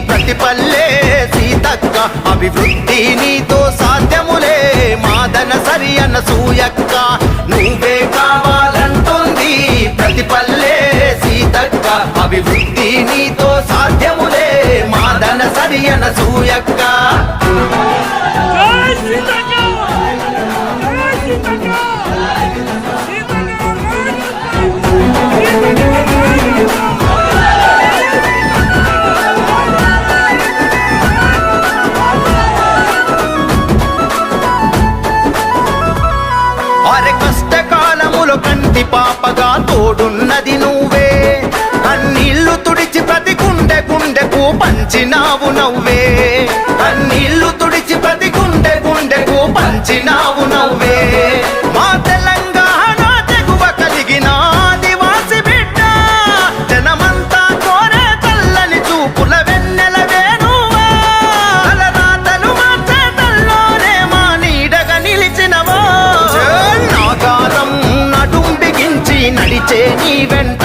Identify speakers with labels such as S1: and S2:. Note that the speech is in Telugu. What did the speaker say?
S1: ప్రతి పల్లె సీతక్క అభివృద్ధి నీతో సాధ్యములే మాదన సరి అనసూయక్క నువ్వే కావాలంటుంది ప్రతి పల్లె సీతక్క అభివృద్ధి నీతో సాధ్యములే మాదన సరి అనసూయక్క అరే కష్టకాలములో కంటి పాపగా తోడున్నది నువ్వే కన్నీళ్లు తుడిచి ప్రతి గుండెకు పంచినావు నవ్వే కన్నీళ్లు తుడిచి ప్రతి గుండెకు పంచినావు నవ్వే మా తెలంగాణ తెగువ కలిగిన ఆదివాసి బిడ్డ జనమంతా కోరే చల్లని చూపుల వెన్నెలవే నువ్వా తలరాతలు మార్చే తల్లోనే మా నీడగా నిలిచినవో నాగారం నడుం బిగించి నడిచే నీ వెంట